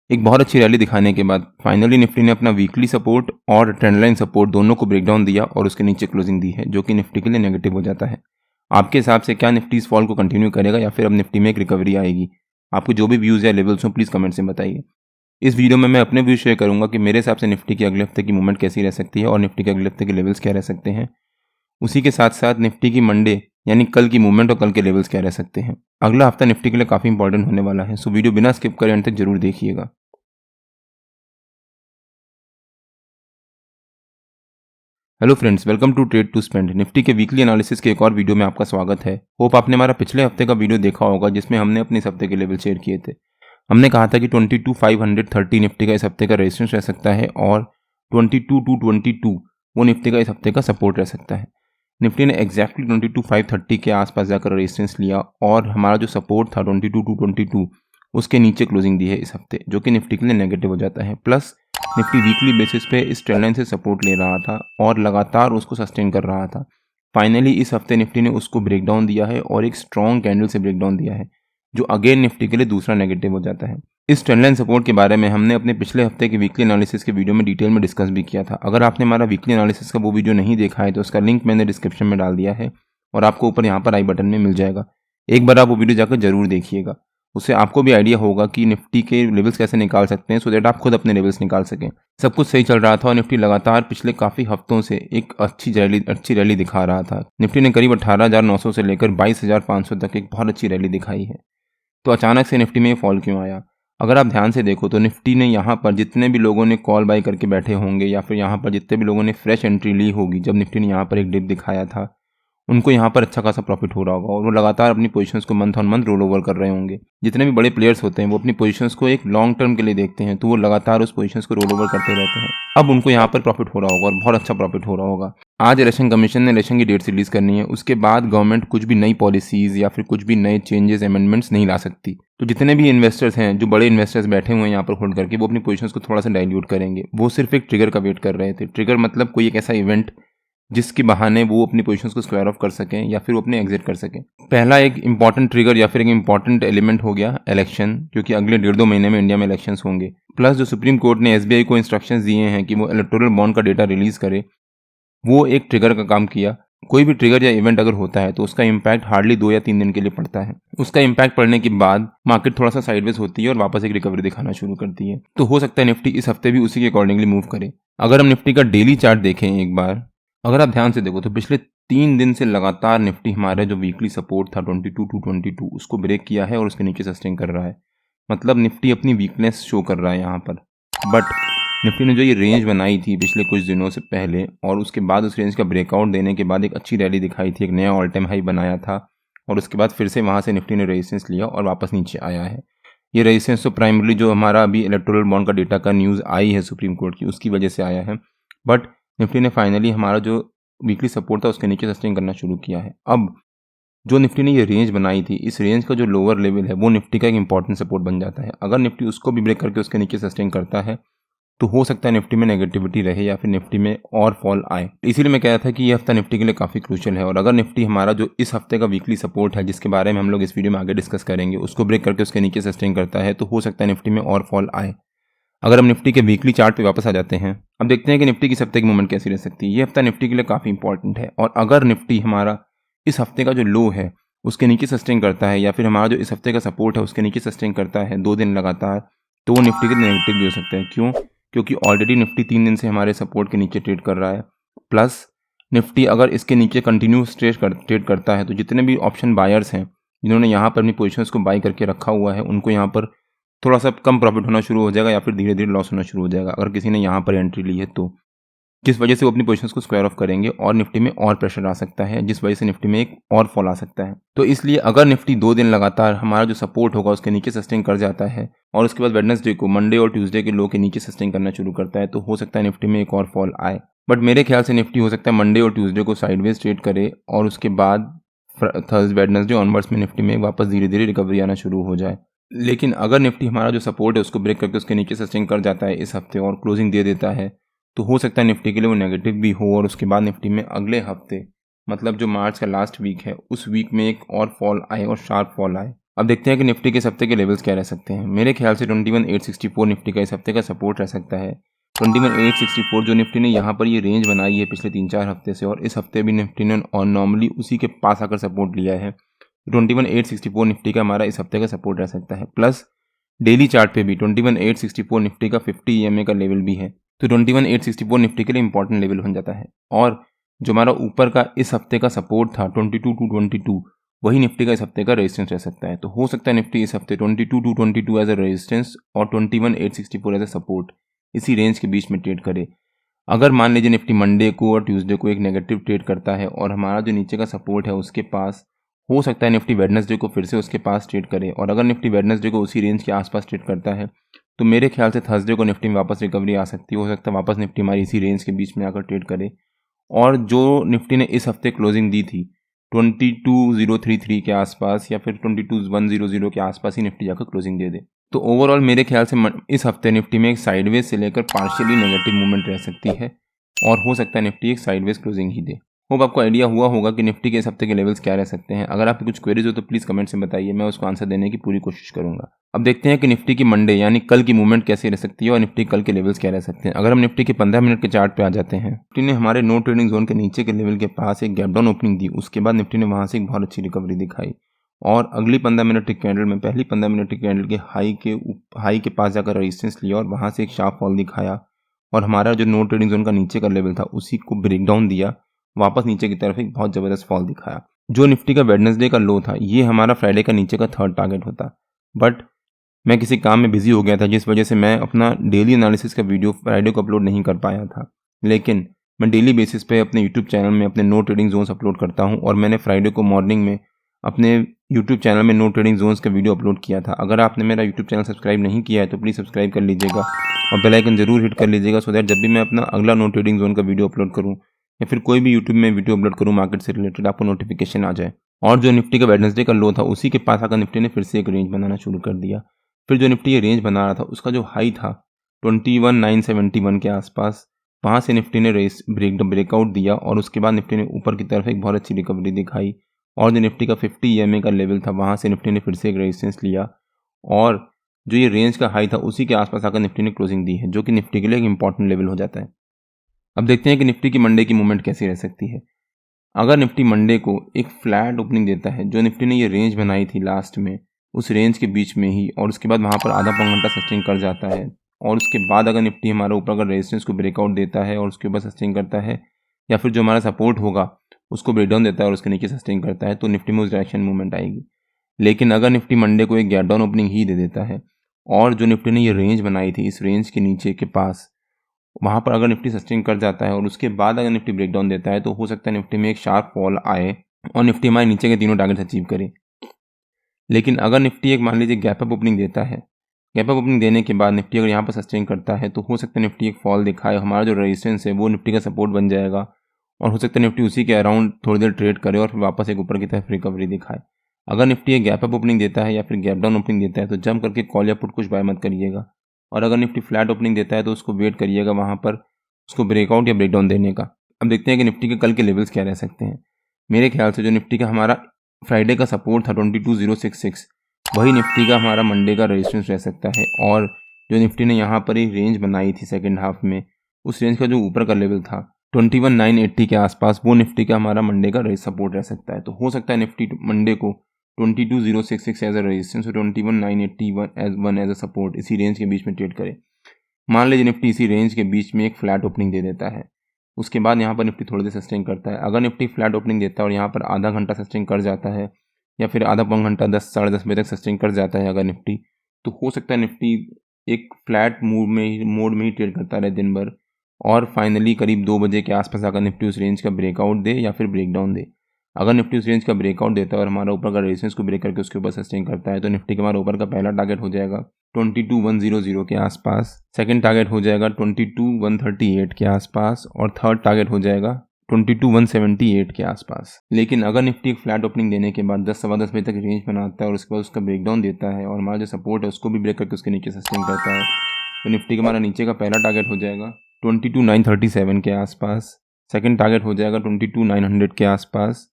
एक बहुत अच्छी रैली दिखाने के बाद फाइनली निफ्टी ने अपना वीकली सपोर्ट और ट्रेंड लाइन सपोर्ट दोनों को ब्रेकडाउन दिया और उसके नीचे क्लोजिंग दी है, जो कि निफ्टी के लिए नेगेटिव हो जाता है। आपके हिसाब से क्या निफ्टी इस फॉल को कंटिन्यू करेगा या फिर अब निफ्टी में एक रिकवरी आएगी? आपको जो भी व्यूज़ या लेवल्स हो प्लीज़ कमेंट्स में बताइए। इस वीडियो में मैं अपने व्यू शेयर करूंगा कि मेरे हिसाब से निफ्टी की अगले हफ्ते की मूवमेंट कैसी रह सकती है और निफ्टी के अगले हफ्ते के लेवल्स क्या रह सकते हैं। उसी के साथ साथ निफ्टी की मंडे यानी कल की मूवमेंट और कल के लेवल्स क्या रह सकते हैं। अगला हफ्ता निफ्टी के लिए काफ़ी इंपॉर्टेंट होने वाला है, सो वीडियो बिना स्किप करे अंत तक जरूर देखिएगा। Hello friends, welcome to trade to spend. Nifty के वीकली एनालिसिस के एक और वीडियो में आपका स्वागत है। होप आपने हमारा पिछले हफ्ते का वीडियो देखा होगा जिसमें हमने अपने इस हफ्ते के लेवल शेयर किए थे। हमने कहा था कि 22,530 निफ्टी का इस हफ्ते का रेजिस्टेंस रह सकता है और 22,222 वो निफ्टी का इस हफ्ते का सपोर्ट रह सकता है। निफ्टी ने एग्जैक्टली 22,530 के आसपास जाकर रेजिस्टेंस लिया और हमारा जो सपोर्ट था 22,222 उसके नीचे क्लोजिंग दी है इस हफ्ते, जो कि निफ्टी के लिए नेगेटिव हो जाता है। प्लस निफ्टी वीकली बेसिस पे इस ट्रेंड लाइन से सपोर्ट ले रहा था और लगातार उसको सस्टेन कर रहा था। फाइनली इस हफ्ते निफ्टी ने उसको ब्रेकडाउन दिया है और एक स्ट्रॉन्ग कैंडल से ब्रेकडाउन दिया है, जो अगेन निफ्टी के लिए दूसरा नेगेटिव हो जाता है। इस ट्रेंड लाइन सपोर्ट के बारे में हमने अपने पिछले हफ्ते के वीकली एनालिसिस के वीडियो में डिटेल में डिस्कस भी किया था। अगर आपने हमारा वीकली एनालिसिस का वो वीडियो नहीं देखा है तो उसका लिंक मैंने डिस्क्रिप्शन में डाल दिया है और आपको ऊपर यहाँ पर आई बटन में मिल जाएगा। एक बार आप वो वीडियो जाकर जरूर देखिएगा, उससे आपको भी आइडिया होगा कि निफ्टी के लेवल्स कैसे निकाल सकते हैं, सो दैट आप खुद अपने लेवल्स निकाल सकें। सब कुछ सही चल रहा था और निफ्टी लगातार पिछले काफ़ी हफ्तों से एक अच्छी रैली दिखा रहा था। निफ्टी ने करीब 18,900 से लेकर 22,500 तक एक बहुत अच्छी रैली दिखाई है। तो अचानक से निफ्टी में ये फॉल क्यों आया? अगर आप ध्यान से देखो तो निफ्टी ने यहाँ पर जितने भी लोगों ने कॉल बाई करके बैठे होंगे या फिर यहाँ पर जितने भी लोगों ने फ्रेश एंट्री ली होगी जब निफ्टी ने यहाँ पर एक डिप दिखाया था, उनको यहाँ पर अच्छा खासा प्रॉफिट हो रहा होगा और वो लगातार अपनी पोजीशंस को month on month roll over कर रहे होंगे। जितने भी बड़े प्लेयर्स होते हैं वो अपनी पोजीशंस को एक लॉन्ग टर्म के लिए देखते हैं, तो वो लगातार उस पोजीशंस को रोल ओवर करते रहते हैं। अब उनको यहाँ पर प्रॉफिट हो रहा होगा और बहुत अच्छा प्रॉफिट हो रहा होगा। आज इलेक्शन कमीशन ने इलेक्शन की डेट रिलीज करनी है, उसके बाद गवर्नमेंट कुछ भी नई पॉलिसीज या फिर कुछ भी नए चेंजेस अमेंडमेंट्स नहीं ला सकती। तो जितने भी इन्वेस्टर्स हैं, जो बड़े इन्वेस्टर्स बैठे हुए हैं यहाँ पर होल्ड करके, वो अपनी पोजीशंस को थोड़ा सा डाइल्यूट करेंगे। वो सिर्फ एक ट्रिगर का वेट कर रहे थे। ट्रिगर मतलब कोई एक ऐसा इवेंट जिसके बहाने वो अपनी पोजीशंस को स्क्वायर ऑफ कर सकें या फिर वो अपने एग्जिट कर सकें। पहला एक इंपॉर्टेंट ट्रिगर या फिर एक इंपॉर्टेंट एलिमेंट हो गया इलेक्शन, क्योंकि अगले 1.5-2 महीने में इंडिया में इलेक्शंस होंगे। प्लस जो सुप्रीम कोर्ट ने एसबीआई को इंस्ट्रक्शंस दिए हैं कि वो इलेक्टोरल बॉन्ड का डेटा रिलीज करे, वो एक ट्रिगर का काम किया। कोई भी ट्रिगर या इवेंट अगर होता है तो उसका इम्पैक्ट हार्डली 2 या 3 दिन के लिए पड़ता है। उसका इम्पैक्ट पड़ने के बाद मार्केट थोड़ा सा साइडवेज होती है और वापस एक रिकवरी दिखाना शुरू करती है। तो हो सकता है निफ्टी इस हफ्ते भी उसी के अकॉर्डिंगली मूव करे। अगर हम निफ्टी का डेली चार्ट देखें एक बार, अगर आप ध्यान से देखो तो पिछले 3 दिन से लगातार निफ्टी हमारा जो वीकली सपोर्ट था 22,222 उसको ब्रेक किया है और उसके नीचे सस्टेन कर रहा है। मतलब निफ्टी अपनी वीकनेस शो कर रहा है यहाँ पर। बट निफ्टी ने जो ये रेंज बनाई थी पिछले कुछ दिनों से पहले और उसके बाद उस रेंज का ब्रेकआउट देने के बाद एक अच्छी रैली दिखाई थी, एक नया ऑल टाइम हाई बनाया था और उसके बाद फिर से वहाँ से निफ्टी ने रेजिस्टेंस लिया और वापस नीचे आया है। ये रेजिस्टेंस तो प्राइमरली जो हमारा अभी इलेक्टोरल बॉन्ड का डेटा का न्यूज़ आई है सुप्रीम कोर्ट की, उसकी वजह से आया है। बट निफ्टी ने फाइनली हमारा जो वीकली सपोर्ट था उसके नीचे सस्टेन करना शुरू किया है। अब जो निफ्टी ने ये रेंज बनाई थी, इस रेंज का जो लोअर लेवल है वो निफ्टी का एक इंपॉर्टेंट सपोर्ट बन जाता है। अगर निफ्टी उसको भी ब्रेक करके उसके नीचे सस्टेन करता है तो हो सकता है निफ्टी में नेगेटिविटी रहे या फिर निफ्टी में और फॉल आए। इसीलिए मैं कह रहा था कि ये हफ्ता निफ्टी के लिए काफ़ी क्रूशियल है और अगर निफ्टी हमारा जो इस हफ्ते का वीकली सपोर्ट है, जिसके बारे में हम लोग इस वीडियो में आगे डिस्कस करेंगे, उसको ब्रेक करके उसके नीचे सस्टेन करता है तो हो सकता है निफ्टी में और फॉल आए। अगर हम निफ्टी के वीकली चार्ट पे वापस आ जाते हैं, अब देखते हैं कि निफ्टी की इस हफ्ते की मूवमेंट कैसी रह सकती है। ये हफ्ता निफ्टी के लिए काफ़ी इंपॉर्टेंट है और अगर निफ्टी हमारा इस हफ्ते का जो लो है उसके नीचे सस्टेन करता है या फिर हमारा जो इस हफ्ते का सपोर्ट है उसके नीचे सस्टेन करता है 2 दिन लगातार, तो वो निफ्टी के नेगेटिव भी हो सकता है। क्यों? क्योंकि ऑलरेडी निफ्टी 3 दिन से हमारे सपोर्ट के नीचे ट्रेड कर रहा है। प्लस निफ्टी अगर इसके नीचे कंटिन्यूस ट्रेड करता है तो जितने भी ऑप्शन बायर्स हैं जिन्होंने यहाँ पर अपनी पोजीशंस को बाई करके रखा हुआ है, उनको यहाँ पर थोड़ा सा कम प्रॉफिट होना शुरू हो जाएगा या फिर धीरे धीरे लॉस होना शुरू हो जाएगा। अगर किसी ने यहाँ पर एंट्री ली है तो किस वजह से वो अपनी पोजीशंस को स्क्वायर ऑफ करेंगे और निफ्टी में और प्रेशर आ सकता है, जिस वजह से निफ्टी में एक और फॉल आ सकता है। तो इसलिए अगर निफ्टी 2 दिन लगातार हमारा जो सपोर्ट होगा उसके नीचे सस्टेन कर जाता है और उसके बाद वेडनेसडे को, मंडे और ट्यूसडे के लो के नीचे सस्टेन करना शुरू करता है, तो हो सकता है निफ्टी में एक और फॉल आए। बट मेरे ख्याल से निफ्टी हो सकता है मंडे और ट्यूसडे को साइडवेज ट्रेड करे और उसके बाद थर्सडे वेडनेसडे ऑनवर्ड्स में निफ्टी में वापस धीरे धीरे रिकवरी आना शुरू हो जाए। लेकिन अगर निफ्टी हमारा जो सपोर्ट है उसको ब्रेक करके उसके नीचे सस्टेन कर जाता है इस हफ्ते और क्लोजिंग दे देता है, तो हो सकता है निफ्टी के लिए वो नेगेटिव भी हो और उसके बाद निफ्टी में अगले हफ्ते, मतलब जो मार्च का लास्ट वीक है, उस वीक में एक और फॉल आए और शार्प फॉल आए। अब देखते हैं कि निफ्टी के इस हफ्ते के लेवल्स क्या रह सकते हैं। मेरे ख्याल से 21,864 निफ्टी का इस हफ्ते का सपोर्ट रह सकता है। 21,864 जो निफ्टी ने यहाँ पर ये रेंज बनाई है पिछले 3-4 हफ्ते से, और इस हफ्ते भी निफ्टी ने और नॉर्मली उसी के पास आकर सपोर्ट लिया है। 21,864 निफ्टी का हमारा इस हफ्ते का सपोर्ट रह सकता है। प्लस डेली चार्ट पे भी 21,864 निफ्टी का 50 EMA का लेवल भी है, तो 21,864 निफ्टी के लिए इंपॉर्टेंट लेवल बन जाता है। और जो हमारा ऊपर का इस हफ्ते का सपोर्ट था 22,222, वही निफ्टी का इस हफ्ते का रेजिस्टेंस रह सकता है। तो हो सकता है निफ्टी इस हफ्ते 22,222 एज अ रेजिस्टेंस और 21,864 एज अ सपोर्ट, इसी रेंज के बीच में ट्रेड करे। अगर मान लीजिए निफ्टी मंडे को और ट्यूसडे को एक नेगेटिव ट्रेड करता है और हमारा जो नीचे का सपोर्ट है उसके पास, हो सकता है निफ्टी वेडनेसडे को फिर से उसके पास ट्रेड करे। और अगर निफ्टी वेडनेसडे को उसी रेंज के आसपास ट्रेड करता है तो मेरे ख्याल से थर्सडे को निफ्टी में वापस रिकवरी आ सकती है। हो सकता है वापस निफ्टी हमारी इसी रेंज के बीच में आकर ट्रेड करे। और जो निफ्टी ने इस हफ्ते क्लोजिंग दी थी 22,033 के आसपास या फिर 22,100 के आसपास ही निफ्टी जाकर क्लोजिंग दे दे। तो ओवरऑल मेरे ख्याल से इस हफ्ते निफ्टी में एक साइडवेज से लेकर पार्शियली नेगेटिव मूवमेंट रह सकती है और हो सकता है निफ्टी एक साइडवेज क्लोजिंग ही दे। होप आपको आइडिया हुआ होगा कि निफ्टी के इस हफ्ते के लेवल्स क्या रह सकते हैं। अगर आपकी कुछ क्वेरीज हो तो प्लीज़ कमेंट से बताइए, मैं उसको आंसर देने की पूरी कोशिश करूंगा। अब देखते हैं कि निफ्टी की मंडे यानी कल की मूवमेंट कैसी रह सकती है और निफ्टी कल के लेवल्स क्या रह सकते हैं। अगर हम निफ्टी के 15 मिनट के चार्ट पे आ जाते हैं, निफ्टी ने हमारे नो ट्रेडिंग जोन के नीचे के लेवल के पास एक गैप डाउन ओपनिंग दी, उसके बाद निफ्टी ने वहां से एक बहुत अच्छी रिकवरी दिखाई और अगली 15 मिनट की कैंडल में पहली 15 मिनट की कैंडल के हाई के पास जाकर रेजिस्टेंस लिया और वहां से एक शार्प फॉल दिखाया और हमारा जो नो ट्रेडिंग जोन का नीचे का लेवल था उसी को ब्रेक डाउन दिया, वापस नीचे की तरफ एक बहुत ज़बरदस्त फॉल दिखाया। जो निफ्टी का वेडनेसडे का लो था ये हमारा फ्राइडे का नीचे का थर्ड टारगेट होता, बट मैं किसी काम में बिजी हो गया था जिस वजह से मैं अपना डेली एनालिसिस का वीडियो फ्राइडे को अपलोड नहीं कर पाया था। लेकिन मैं डेली बेसिस पे अपने यूट्यूब चैनल में अपने नो ट्रेडिंग जोन्स अपलोड करता हूँ और मैंने फ्राइडे को मॉर्निंग में अपने यूट्यूब चैनल में नो ट्रेडिंग जोन्स का वीडियो अपलोड किया था। अगर आपने मेरा यूट्यूब चैनल सब्सक्राइब नहीं किया है तो प्लीज़ सब्सक्राइब कर लीजिएगा और बेल आइकन जरूर हिट कर लीजिएगा सो दैट जब भी मैं अपना अगला नो ट्रेडिंग जोन का वीडियो अपलोड करूँ या फिर कोई भी यूट्यूब में वीडियो अपलोड करूँ मार्केट से रिलेटेड आपको नोटिफिकेशन आ जाए। और जो निफ्टी का वेडनेसडे का लो था उसी के पास आकर निफ्टी ने फिर से एक रेंज बनाना शुरू कर दिया। फिर जो निफ्टी ये रेंज बना रहा था उसका जो हाई था 21,971 के आसपास, वहाँ से निफ्टी ने ब्रेकआउट दिया और उसके बाद निफ्टी ने ऊपर की तरफ एक बहुत अच्छी रिकवरी दिखाई और जो निफ्टी का 50 EMA का लेवल था वहाँ से निफ्टी ने फिर से एक रेजिस्टेंस लिया और जो ये रेंज का हाई था उसी के आसपास आकर निफ्टी ने क्लोजिंग दी है, जो कि निफ्टी के लिए एक इंपॉर्टेंट लेवल हो जाता है। अब देखते हैं कि निफ्टी की मंडे की मूवमेंट कैसी रह सकती है। अगर निफ्टी मंडे को एक फ्लैट ओपनिंग देता है, जो निफ्टी ने ये रेंज बनाई थी लास्ट में उस रेंज के बीच में ही, और उसके बाद वहाँ पर आधा पौन घंटा सस्टेन कर जाता है और उसके बाद अगर निफ्टी हमारा ऊपर का रेजिस्टेंस को ब्रेकआउट देता है और उसके ऊपर सस्टेन करता है या फिर जो हमारा सपोर्ट होगा उसको ब्रेकडाउन देता है और उसके नीचे सस्टेन करता है तो निफ्टी में उस डायरेक्शन मूवमेंट आएगी। लेकिन अगर निफ्टी मंडे को एक गैप डाउन ओपनिंग ही दे देता है और जो निफ्टी ने ये रेंज बनाई थी इस रेंज के नीचे के पास, वहाँ पर अगर निफ्टी सस्टेन कर जाता है और उसके बाद अगर निफ्टी ब्रेकडाउन देता है तो हो सकता है निफ्टी में एक शार्प फॉल आए और निफ्टी हमारे नीचे के तीनों टारगेट्स अचीव करे। लेकिन अगर निफ्टी एक मान लीजिए गैप अप ओपनिंग देता है, गैप अप ओपनिंग देने के बाद निफ्टी अगर यहाँ पर सस्टेन करता है तो हो सकता है निफ्टी एक फॉल दिखाए, हमारा जो रेजिस्टेंस है वो निफ्टी का सपोर्ट बन जाएगा और हो सकता है निफ्टी उसी के अराउंड थोड़ी देर ट्रेड करे और फिर वापस एक ऊपर की तरफ रिकवरी दिखाए। अगर निफ्टी एक गैप अप ओपनिंग देता है या फिर गैप डाउन ओपनिंग देता है तो जंप करके कॉल या पुट कुछ बाय मत करिएगा और अगर निफ्टी फ्लैट ओपनिंग देता है तो उसको वेट करिएगा वहाँ पर उसको ब्रेकआउट या ब्रेकडाउन देने का। अब देखते हैं कि निफ्टी के कल के लेवल्स क्या रह सकते हैं। मेरे ख्याल से जो निफ्टी का हमारा फ्राइडे का सपोर्ट था 22,066, वही निफ्टी का हमारा मंडे का रेजिस्टेंस रह सकता है और जो निफ्टी ने यहाँ पर एक रेंज बनाई थी सेकेंड हाफ में, उस रेंज का जो ऊपर का लेवल था 21,980 के आसपास, वो निफ्टी का हमारा मंडे का सपोर्ट रह सकता है। तो हो सकता है निफ्टी मंडे को 22,066 एज अ रेजिस्टेंस और 21,981 एज अ सपोर्ट इसी रेंज के बीच में ट्रेड करे। मान लीजिए निफ्टी इसी रेंज के बीच में एक फ्लैट ओपनिंग दे देता है, उसके बाद यहाँ पर निफ्टी थोड़ी देर सस्टेन करता है। अगर निफ्टी फ्लैट ओपनिंग देता है और यहाँ पर आधा घंटा सस्टेन कर जाता है या फिर आधा पौन घंटा 10 साढ़े 10 बजे तक सस्टेन कर जाता है अगर निफ्टी, तो हो सकता है निफ्टी एक फ्लैट मोड में ही ट्रेड करता रहे दिन भर और फाइनली करीब 2 बजे के आसपास अगर निफ्टी उस रेंज का ब्रेकआउट दे या फिर ब्रेकडाउन दे। अगर निफ्टी उस रेंज का ब्रेकआउट देता है और हमारा ऊपर का रेजिस्टेंस को ब्रेक करके उसके ऊपर सस्टेन करता है तो निफ्टी का हमारा ऊपर का पहला टारगेट हो जाएगा 22,100 के आसपास, सेकंड टारगेट हो जाएगा 22,138 के आसपास और थर्ड टारगेट हो जाएगा 22,178 के आसपास। लेकिन अगर निफ्टी एक फ्लैट ओपनिंग देने के बाद 10 सवा 10 बजे तक रेंज बनाता है और उसके बाद उसका ब्रेकडाउन देता है और हमारा जो सपोर्ट है उसको भी ब्रेक करके उसके नीचे सस्टेन करता है तो निफ्टी का हमारा नीचे का पहला टारगेट हो जाएगा 22,937 के आसपास, सेकंड टारगेट हो जाएगा 22,900 के आसपास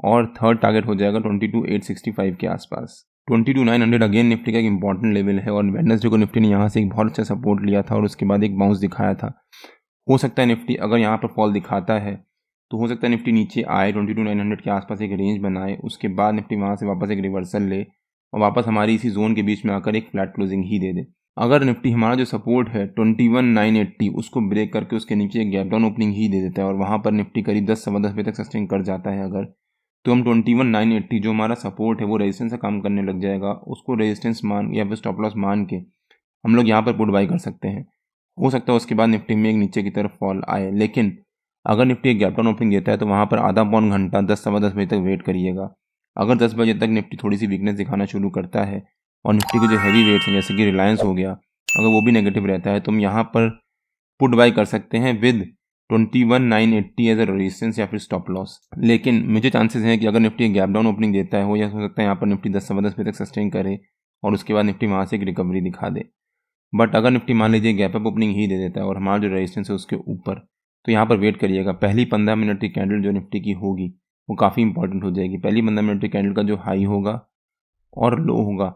और थर्ड टारगेट हो जाएगा 22,865 के आसपास। 22,900 अगेन निफ्टी का एक इंपॉर्टेंट लेवल है और वेडनेसडे को निफ्टी ने यहाँ से एक बहुत अच्छा सपोर्ट लिया था और उसके बाद एक बाउंस दिखाया था। हो सकता है निफ्टी अगर यहाँ पर फॉल दिखाता है तो हो सकता है निफ्टी नीचे आए, 22,900 के आसपास एक रेंज बनाए, उसके बाद निफ्टी वहाँ से वापस एक रिवर्सल ले और वापस हमारी इसी जोन के बीच में आकर एक फ्लैट क्लोजिंग ही दे दे। अगर निफ्टी हमारा जो सपोर्ट है 21,980 उसको ब्रेक करके उसके नीचे एक गैप डाउन ओपनिंग ही दे देता है और वहाँ पर निफ्टी करीब 10 सवा 10 बजे तक सस्टेन कर जाता है अगर, तो हम 21,980 जो हमारा सपोर्ट है वो रेजिस्टेंस से काम करने लग जाएगा, उसको रेजिस्टेंस मान या फिर स्टॉप लॉस मान के हम लोग यहाँ पर पुट बाई कर सकते हैं। हो सकता है उसके बाद निफ्टी में एक नीचे की तरफ फॉल आए, लेकिन अगर निफ्टी एक गैप डाउन ओपनिंग देता है तो वहाँ पर आधा पौन घंटा 10 सवा 10 बजे तक वेट करिएगा। अगर 10 बजे तक निफ्टी थोड़ी सी वीकनेस दिखाना शुरू करता है और निफ्टी के जो हैवी वेट्स हैं जैसे कि रिलायंस हो गया, अगर वो भी नेगेटिव रहता है तो हम यहाँ पर पुट बाई कर सकते हैं विद 21,980 एज अ रेजिस्टेंस या फिर स्टॉप लॉस। लेकिन मुझे चांसेस हैं कि अगर निफ्टी गैप डाउन ओपनिंग देता है हो या हो सकता है यहाँ पर निफ्टी 10 सवा 10 बजे तक सस्टेन करे और उसके बाद निफ्टी वहाँ से एक रिकवरी दिखा दे। बट अगर निफ्टी मान लीजिए गैप अप ओपनिंग ही दे देता है और हमारा जो रेजिस्टेंस है उसके ऊपर, तो यहाँ पर वेट करिएगा। पहली 15 मिनट की कैंडल जो निफ्टी की होगी वो काफ़ी इंपॉर्टेंट हो जाएगी। पहली 15 मिनट की कैंडल का जो हाई होगा और लो होगा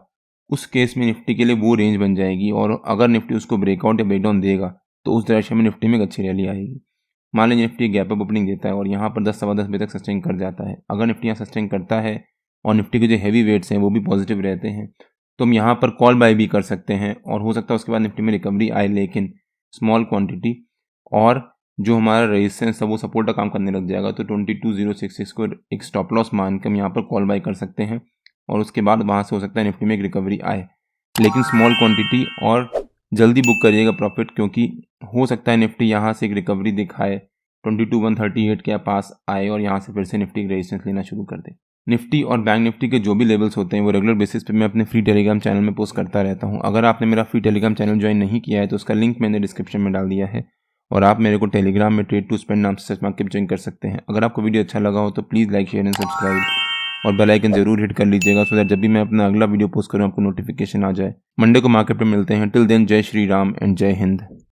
उस केस में निफ्टी के लिए वो रेंज बन जाएगी और अगर निफ्टी उसको ब्रेकआउट या ब्रेकडाउन देगा तो उस डायरेक्शन में निफ्टी में एक अच्छी रैली आएगी। मान लीजिए निफ्टी गैप अप ओपनिंग देता है और यहाँ पर 10 सवा 10 बजे तक सस्टेन कर जाता है, अगर निफ्टी यहाँ सस्टेन करता है और निफ्टी के जो हैवी वेट्स हैं वो भी पॉजिटिव रहते हैं तो हम यहाँ पर कॉल बाय भी कर सकते हैं और हो सकता है उसके बाद निफ्टी में रिकवरी आए, लेकिन स्मॉल क्वांटिटी, और जो हमारा रेजिस्टेंस है वो सपोर्ट का काम करने लग जाएगा। तो 22,066 को एक स्टॉप लॉस मान के हम यहाँ पर कॉल बाय कर सकते हैं और उसके बाद वहाँ से हो सकता है निफ्टी में एक रिकवरी आए, लेकिन स्मॉल क्वांटिटी और जल्दी बुक करिएगा प्रॉफिट, क्योंकि हो सकता है निफ्टी यहाँ से एक रिकवरी दिखाए 22,138 के पास आए और यहाँ से फिर से निफ्टी रेजिस्टेंस लेना शुरू कर दे। निफ्टी और बैंक निफ्टी के जो भी लेवल्स होते हैं वो रेगुलर बेसिस पे मैं अपने फ्री टेलीग्राम चैनल में पोस्ट करता रहता हूँ। अगर आपने मेरा फ्री टेलीग्राम चैनल ज्वाइन नहीं किया है तो उसका लिंक मैंने डिस्क्रिप्शन में डाल दिया है और आप मेरे को टेलीग्राम में ट्रेड टू स्पेंड नाम से सर्च मार के ज्वाइन कर सकते हैं। अगर आपको वीडियो अच्छा लगा हो तो please like share and subscribe और बेल आइकन जरूर हिट कर लीजिएगा सो दैट जब भी मैं अपना अगला वीडियो पोस्ट करूँ आपको नोटिफिकेशन आ जाए। मंडे को मार्केट में मिलते हैं। टिल देन जय श्री राम एंड जय हिंद।